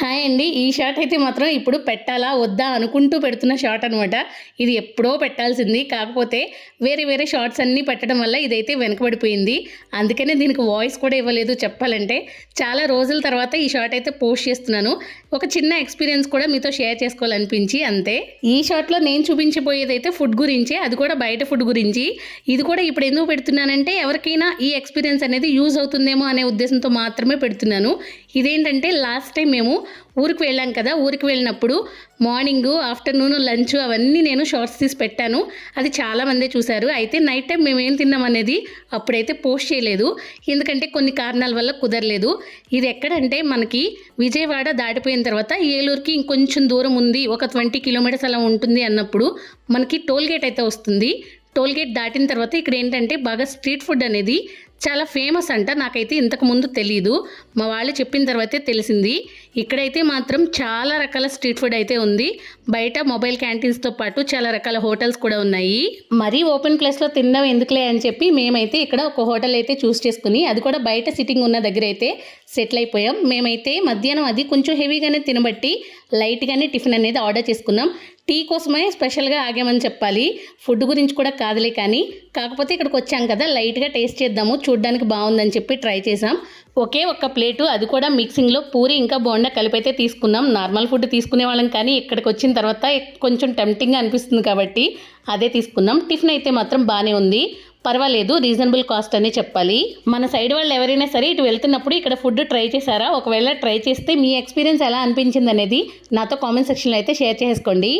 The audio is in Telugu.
హాయ్ అండి. ఈ షాట్ అయితే మాత్రం ఇప్పుడు పెట్టాలా? వద్దా? అనుకుంటూ పెడుతున్న షాట్ అనమాట. ఇది ఎప్పుడో పెట్టాల్సింది. కాకపోతే వేరే వేరే షార్ట్స్ అన్నీ పెట్టడం వల్ల ఇదైతే వెనకబడిపోయింది. అందుకనే దీనికి వాయిస్ కూడా ఇవ్వలేదు చెప్పాలంటే. చాలా రోజుల తర్వాత ఈ షాట్ అయితే పోస్ట్ చేస్తున్నాను. ఒక చిన్న ఎక్స్పీరియన్స్ కూడా మీతో షేర్ చేసుకోవాలనిపించి అంతే. ఈ షాట్లో నేను చూపించబోయేదైతే ఫుడ్ గురించే, అది కూడా బయట ఫుడ్ గురించి. ఇది కూడా ఇప్పుడు ఎందుకు పెడుతున్నానంటే ఎవరికైనా ఈ ఎక్స్పీరియన్స్ అనేది యూజ్ అవుతుందేమో అనే ఉద్దేశంతో మాత్రమే పెడుతున్నాను. ఇదేంటంటే లాస్ట్ టైం మేము ఊరికి వెళ్ళాం కదా, ఊరికి వెళ్ళినప్పుడు మార్నింగ్ ఆఫ్టర్నూన్ లంచ్ అవన్నీ నేను షార్ట్స్ తీసి పెట్టాను. అది చాలామందే చూశారు. అయితే నైట్ టైం మేము ఏం తిన్నాం అనేది అప్పుడైతే పోస్ట్ చేయలేదు, ఎందుకంటే కొన్ని కారణాల వల్ల కుదరలేదు. ఇది ఎక్కడంటే మనకి విజయవాడ దాటిపోయిన తర్వాత ఏలూరుకి ఇంకొంచెం దూరం ఉంది, ఒక 20 కిలోమీటర్స్ అలా ఉంటుంది అన్నప్పుడు మనకి టోల్గేట్ అయితే వస్తుంది. టోల్గేట్ దాటిన తర్వాత ఇక్కడ ఏంటంటే బాగా స్ట్రీట్ ఫుడ్ అనేది చాలా ఫేమస్ అంట. నాకైతే ఇంతకుముందు తెలీదు, మా వాళ్ళు చెప్పిన తర్వాతే తెలిసింది. ఇక్కడైతే మాత్రం చాలా రకాల స్ట్రీట్ ఫుడ్ అయితే ఉంది. బయట మొబైల్ క్యాంటీన్స్తో పాటు చాలా రకాల హోటల్స్ కూడా ఉన్నాయి. మరీ ఓపెన్ ప్లేస్లో తినడం ఎందుకులే అని చెప్పి మేమైతే ఇక్కడ ఒక హోటల్ అయితే చూస్ చేసుకుని, అది కూడా బయట సిట్టింగ్ ఉన్న దగ్గర అయితే సెటిల్ అయిపోయాం. మేమైతే మధ్యాహ్నం అది కొంచెం హెవీగానే తినబట్టి లైట్గానే టిఫిన్ అనేది ఆర్డర్ చేసుకున్నాం. టీ కోసమే స్పెషల్గా ఆగామని చెప్పాలి, ఫుడ్ గురించి కూడా కాదులే. కానీ కాకపోతే ఇక్కడికి వచ్చాం కదా, లైట్గా టేస్ట్ చేద్దాము, చూడ్డానికి బాగుందని చెప్పి ట్రై చేసాం. ఒకే ఒక్క ప్లేటు, అది కూడా మిక్సింగ్లో పూరి ఇంకా బోండా కలిపైతే తీసుకున్నాం. నార్మల్ ఫుడ్ తీసుకునే వాళ్ళం, కానీ ఇక్కడికి వచ్చిన తర్వాత కొంచెం టెంప్టింగ్గా అనిపిస్తుంది కాబట్టి అదే తీసుకున్నాం. టిఫిన్ అయితే మాత్రం బాగానే ఉంది, పర్వాలేదు, రీజనబుల్ కాస్ట్ అనే చెప్పాలి. మన సైడ్ వాళ్ళు ఎవరైనా సరే ఇటు వెళ్తున్నప్పుడు ఇక్కడ ఫుడ్ ట్రై చేశారా? ఒకవేళ ట్రై చేస్తే మీ ఎక్స్పీరియన్స్ ఎలా అనిపించింది అనేది నాతో కామెంట్ సెక్షన్లో అయితే షేర్ చేసుకోండి.